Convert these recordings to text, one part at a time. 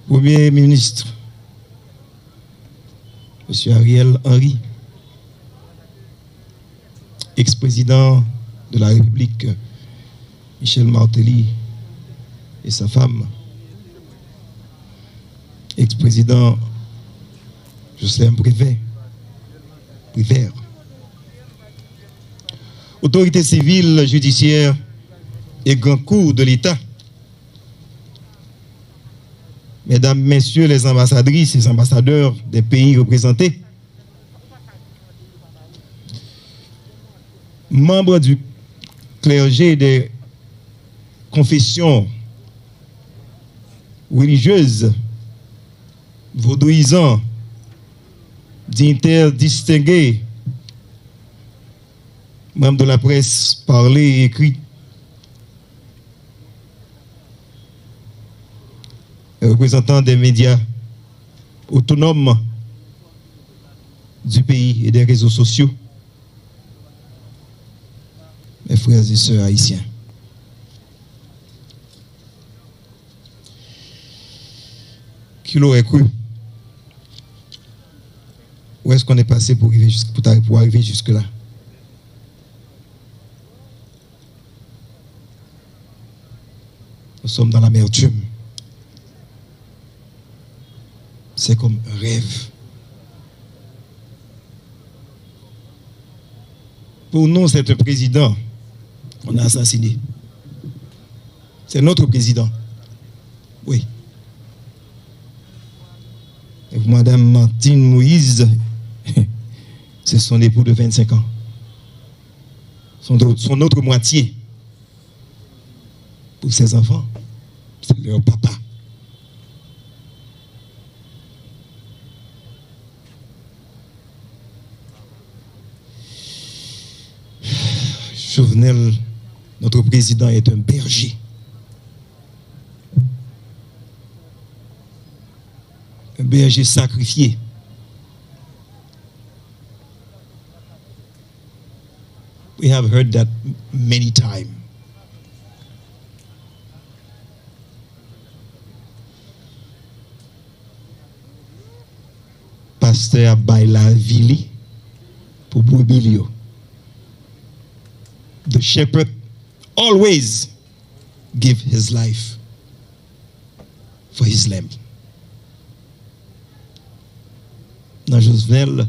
Premier ministre, M. Ariel Henry, ex-président de la République, Michel Martelly et sa femme, ex-président Jocelyn Prévert, autorités civiles, judiciaires et grand cours de l'État, mesdames, messieurs les ambassadrices et ambassadeurs des pays représentés, membres du clergé des confessions religieuses, vaudouisants, dignitaires distingués, membres de la presse parlée et écrite, représentants des médias autonomes du pays et des réseaux sociaux, mes frères et sœurs haïtiens. Qui l'aurait cru? Où est-ce qu'on est passé pour arriver jusque-là? Nous sommes dans l'amertume. C'est comme un rêve. Pour nous, c'est un président qu'on a assassiné. C'est notre président. Oui. Et Madame Martine Moïse, c'est son époux de 25 ans. Son autre moitié. Pour ses enfants, c'est leur papa. Jovenel, notre président, est un berger. Un berger sacrifié. We have heard that many times. Pasteur Baila Vili pour Boubilio. The shepherd always give his life for his lamb. Dans Jovenel,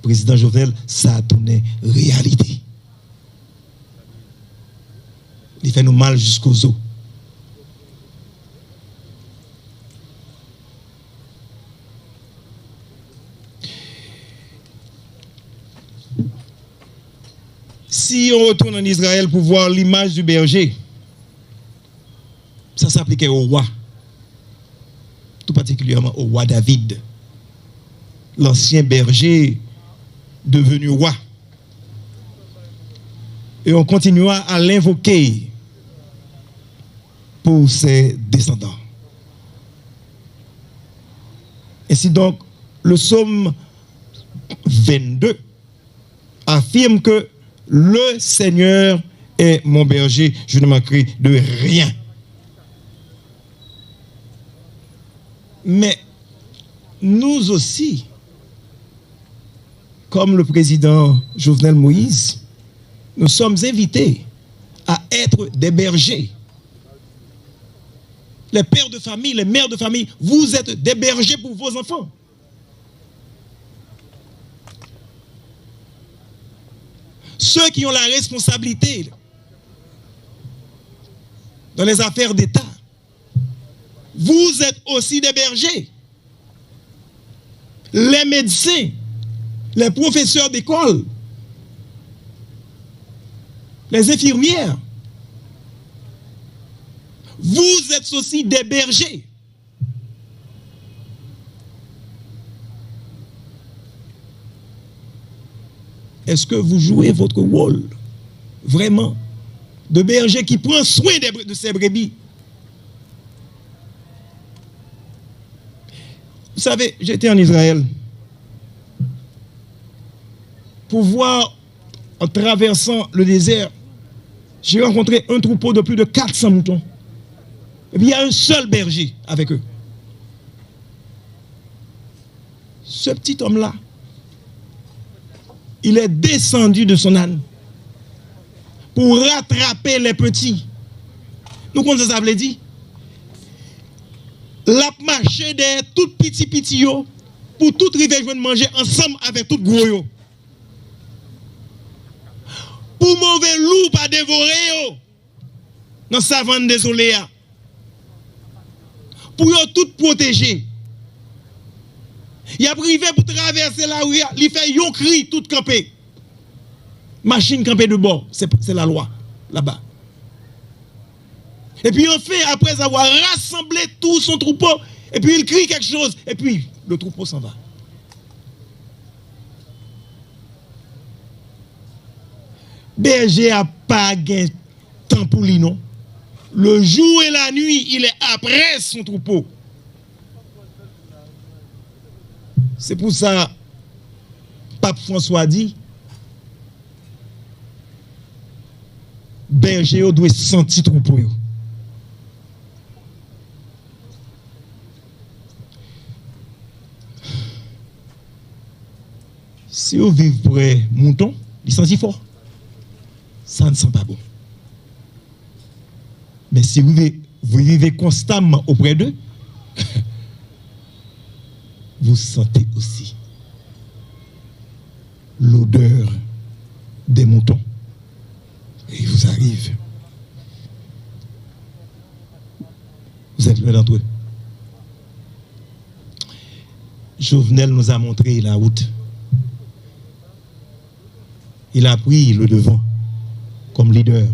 président Jovenel, ça a tourné réalité. Il fait nous mal jusqu'aux os. Si on retourne en Israël pour voir l'image du berger, ça s'appliquait au roi, tout particulièrement au roi David, l'ancien berger devenu roi. Et on continuera à l'invoquer pour ses descendants. Ainsi donc, le psaume 22 affirme que le Seigneur est mon berger, je ne manquerai de rien. Mais nous aussi, comme le président Jovenel Moïse, nous sommes invités à être des bergers. Les pères de famille, les mères de famille, vous êtes des bergers pour vos enfants. Ceux qui ont la responsabilité dans les affaires d'État, vous êtes aussi des bergers. Les médecins, les professeurs d'école, les infirmières, vous êtes aussi des bergers. Est-ce que vous jouez votre rôle vraiment de berger qui prend soin de ses brebis? Vous savez, j'étais en Israël pour voir, en traversant le désert, j'ai rencontré un troupeau de plus de 400 moutons. Et puis il y a un seul berger avec eux. ce petit homme-là, il est descendu de son âne pour rattraper les petits. Nous connaissons ça, veut dire. La marché des tout petits yo pour tout river de manger ensemble avec tout gros yo. Pour mauvais loup pas dévorer yo dans savane désolé. Pour yo tout protéger. Il a privé pour traverser la rue, il fait yon cri tout campé. Machine campée de bord, c'est la loi là-bas. Et puis enfin, après avoir rassemblé tout son troupeau, et puis il crie quelque chose, et puis le troupeau s'en va. Berger a pas de temps pour lui, non. Le jour et la nuit, il est après son troupeau. C'est pour ça, Pape François dit, berger doit sentir troupeau. Si vous vivez près mouton, il sent fort. Ça ne sent pas bon. Mais si vous vivez constamment auprès d'eux, vous sentez aussi l'odeur des moutons. Et il vous arrive. Vous êtes loin d'entre eux. Jovenel nous a montré la route. Il a pris le devant comme leader.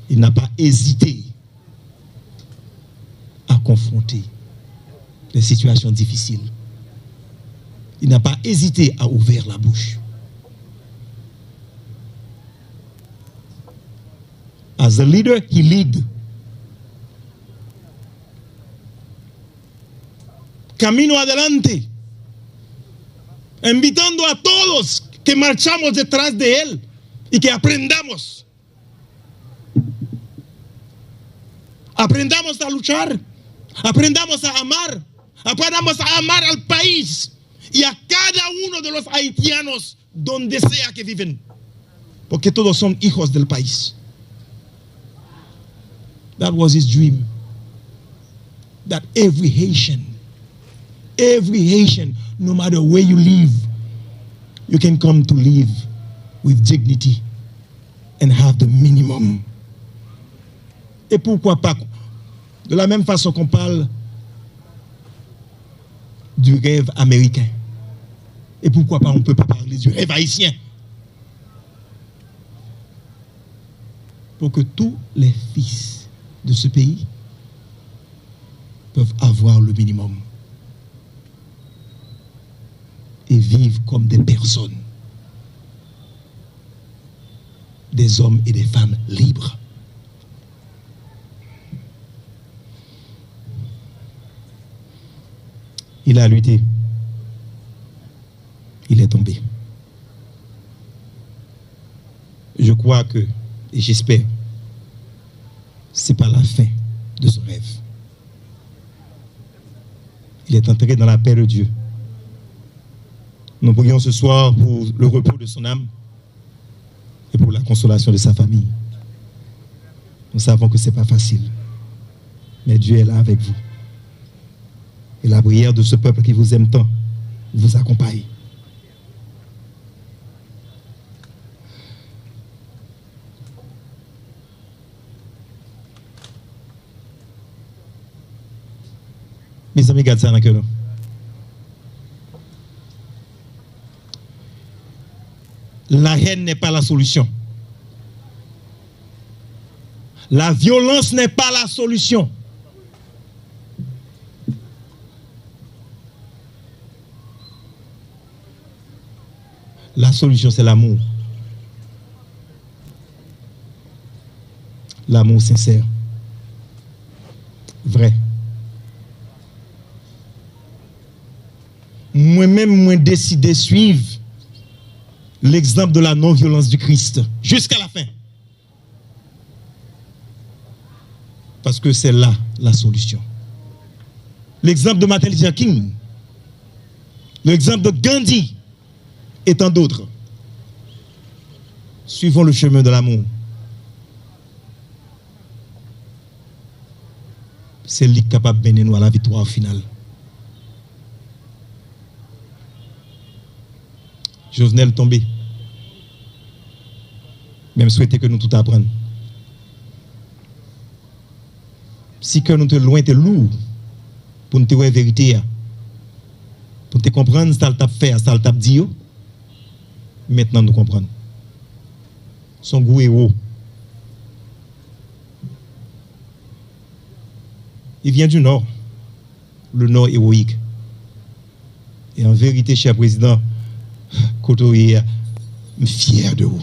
Il n'a pas hésité à confronter les situations difficiles. Il n'a pas hésité à ouvrir la bouche. As a leader, he lead. Camino adelante. Invitando a todos que marchamos detrás de él y que aprendamos. Aprendamos a luchar. Aprendamos a amar. Aprendamos a amar al país y a cada uno de los haitianos donde sea que viven. Porque todos son hijos del país. That was his dream. That every Haitian, no matter where you live, you can come to live with dignity and have the minimum. Et pourquoi pas, de la même façon qu'on parle du rêve américain, et pourquoi pas on ne peut pas parler du rêve haïtien, pour que tous les fils de ce pays peuvent avoir le minimum et vivre comme des personnes, des hommes et des femmes libres. Il a lutté. Il est tombé. Je crois que, et j'espère, ce n'est pas la fin de ce rêve. Il est entré dans la paix de Dieu. Nous prions ce soir pour le repos de son âme et pour la consolation de sa famille. Nous savons que ce n'est pas facile, mais Dieu est là avec vous. Et la prière de ce peuple qui vous aime tant vous accompagne. Mes amis, gardez ça dans le cœur. La haine n'est pas la solution. La violence n'est pas la solution. La solution, c'est l'amour. L'amour sincère. Vrai. Moi-même, moi décidé de suivre l'exemple de la non-violence du Christ jusqu'à la fin. Parce que c'est là la solution. L'exemple de Martin Luther King, l'exemple de Gandhi et tant d'autres. Suivons le chemin de l'amour. C'est lui capable de mener nous à la victoire finale. Jovenel tombé. Même souhaiter que nous tout apprenions. Si que nous te loin, te lourd, pour nous te voir la vérité, pour te comprendre, ça le tape fait, ça le tape dit, maintenant nous comprenons. Son goût héros. Il vient du Nord, le Nord héroïque. Et en vérité, cher président, Kotoye, je suis fier de vous.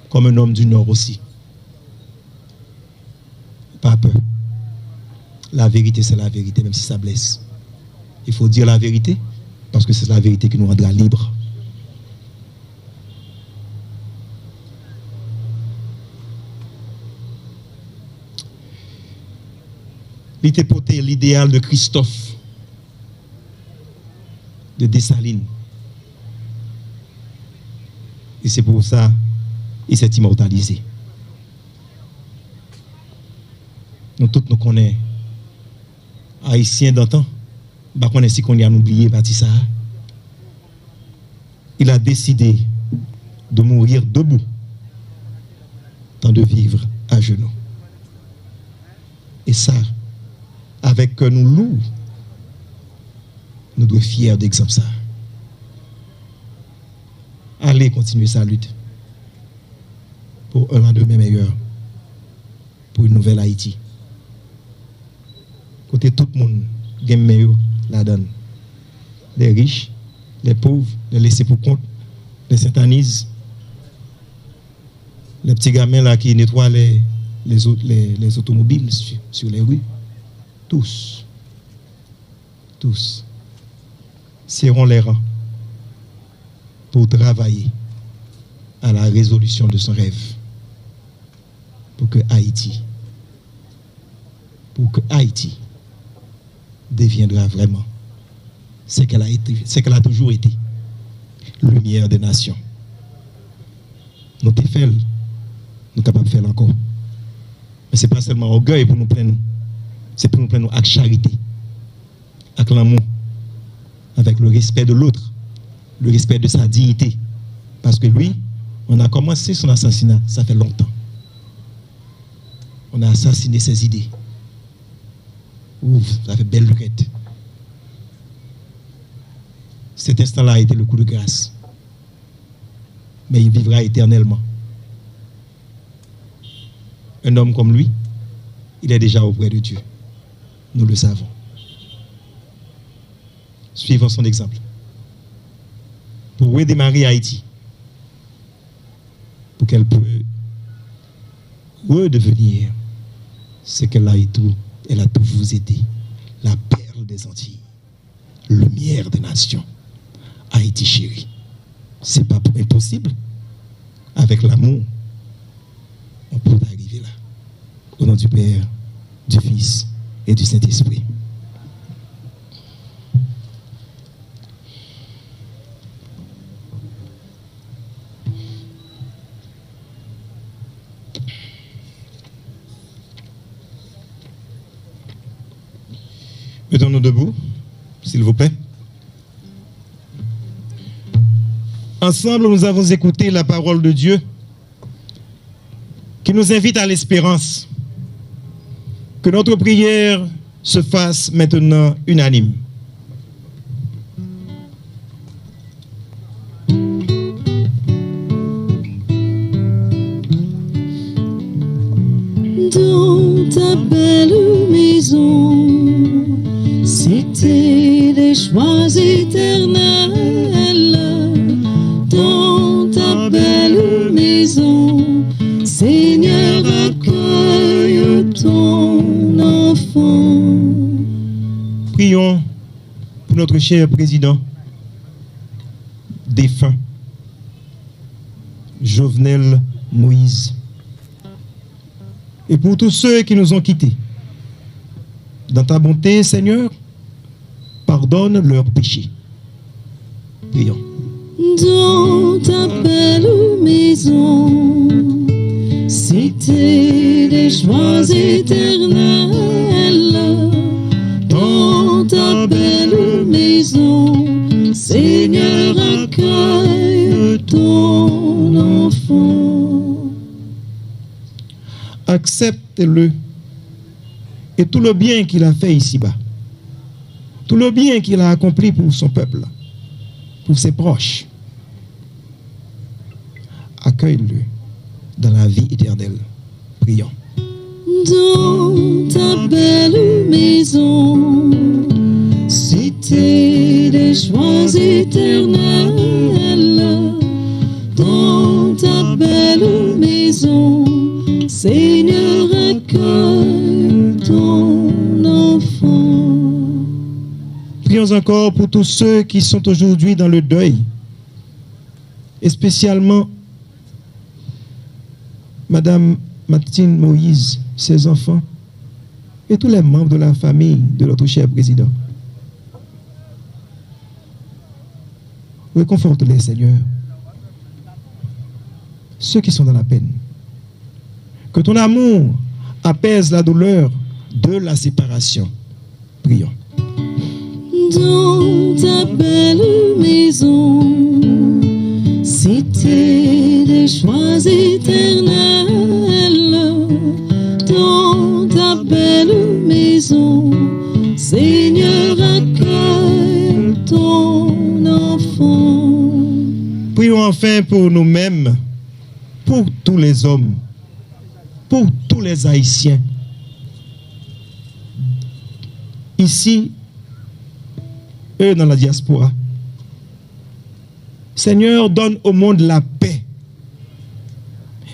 Comme un homme du Nord aussi. Pas peur. La vérité, c'est la vérité, même si ça blesse. Il faut dire la vérité, parce que c'est la vérité qui nous rendra libres. Il était porté l'idéal de Christophe, de Dessalines. Et c'est pour ça qu'il s'est immortalisé. Nous tous nous connaissons. Haïtiens d'antan, bah connaît si qu'on y a oublié ça. Il a décidé de mourir debout, tant de vivre à genoux. Et ça, avec que nous louons, nous devons être fiers d'exemple ça. Allez continuer sa lutte pour un lendemain meilleur, pour une nouvelle Haïti. Côté tout le monde, game meilleur la donne. Les riches, les pauvres, les laissés pour compte, les satanistes, les petits gamins là qui nettoient les automobiles sur les rues. Tous serront les rangs pour travailler à la résolution de son rêve, pour que Haïti deviendra vraiment ce qu'elle a toujours été, lumière des nations. Nous te faisons, nous sommes capables de faire encore. Mais ce n'est pas seulement orgueil pour nous prendre, c'est pour nous prendre avec charité, avec l'amour, avec le respect de l'autre, le respect de sa dignité. Parce que lui, on a commencé son assassinat, ça fait longtemps. On a assassiné ses idées. Ouf, ça fait belle lurette. Cet instant-là a été le coup de grâce. Mais il vivra éternellement. Un homme comme lui, il est déjà auprès de Dieu. Nous le savons. Suivons son exemple. Pour redémarrer Haïti, pour qu'elle puisse redevenir ce qu'elle a été, elle a toujours été, la perle des Antilles, lumière des nations. Haïti chérie, c'est pas impossible. Avec l'amour, on peut arriver là. Au nom du Père, du Fils et du Saint-Esprit. Mettons-nous debout, s'il vous plaît. Ensemble, nous avons écouté la parole de Dieu qui nous invite à l'espérance. Que notre prière se fasse maintenant unanime. Dans ta belle maison, cité des choix éternels, dans ta belle maison, Seigneur, accueille ton enfant. Prions pour notre cher président défunt, Jovenel Moïse, et pour tous ceux qui nous ont quittés. Dans ta bonté, Seigneur, pardonne leurs péchés. Prions. Dans ta belle maison, cité des joies éternelles, dans ta belle maison, Seigneur, accueille ton enfant. Accepte-le et tout le bien qu'il a fait ici-bas, tout le bien qu'il a accompli pour son peuple, pour ses proches. Accueille-le dans la vie éternelle. Prions. Dans ta belle maison, cité des joies éternelles, dans ta belle maison, Seigneur, accueille ton enfant. Prions encore pour tous ceux qui sont aujourd'hui dans le deuil, et spécialement Madame Martine Moïse, ses enfants, et tous les membres de la famille de notre cher président. Réconforte-les, Seigneur, ceux qui sont dans la peine. Que ton amour apaise la douleur de la séparation. Prions. Dans ta belle maison, cité des joies éternelles, dans ta belle maison, Seigneur, accueille ton enfant. Prions enfin pour nous-mêmes, pour tous les hommes, pour tous les Haïtiens. Ici, eux dans la diaspora. Seigneur, donne au monde la paix.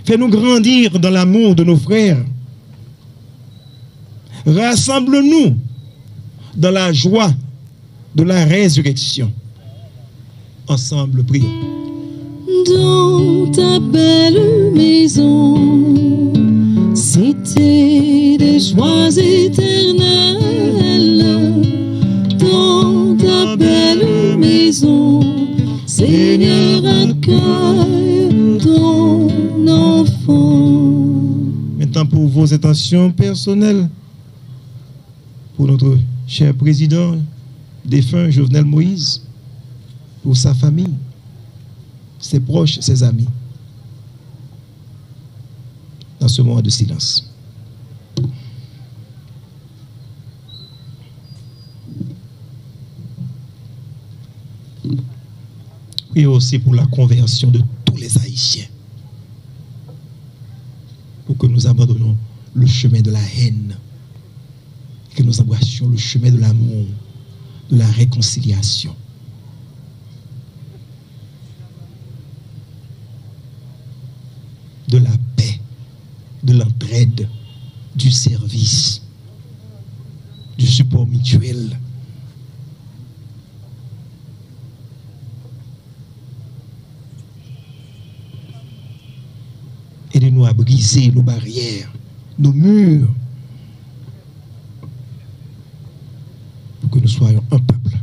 Fais-nous grandir dans l'amour de nos frères. Rassemble-nous dans la joie de la résurrection. Ensemble, prions. Dans ta belle maison, cité des joies éternelles, dans ta belle maison, Seigneur, accueille ton enfant. Maintenant, pour vos intentions personnelles, pour notre cher président, défunt Jovenel Moïse, pour sa famille, ses proches, ses amis, dans ce moment de silence. Et aussi pour la conversion de tous les Haïtiens. Pour que nous abandonnions le chemin de la haine. Que nous embrassions le chemin de l'amour, de la réconciliation. De la paix, de l'entraide, du service, du support mutuel. Aidez-nous à briser nos barrières, nos murs, pour que nous soyons un peuple.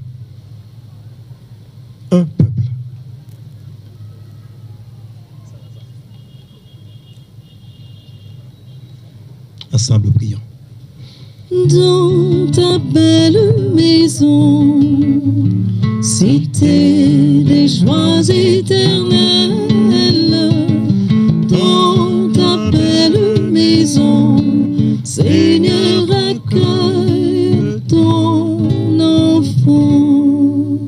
Un peuple. Ensemble, prions. Dans ta belle maison, cité des joies éternelles, dans ta belle maison, Seigneur, accueille ton enfant.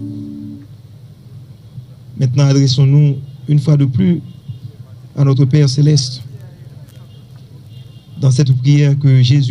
Maintenant, adressons-nous une fois de plus à notre Père Céleste dans cette prière que Jésus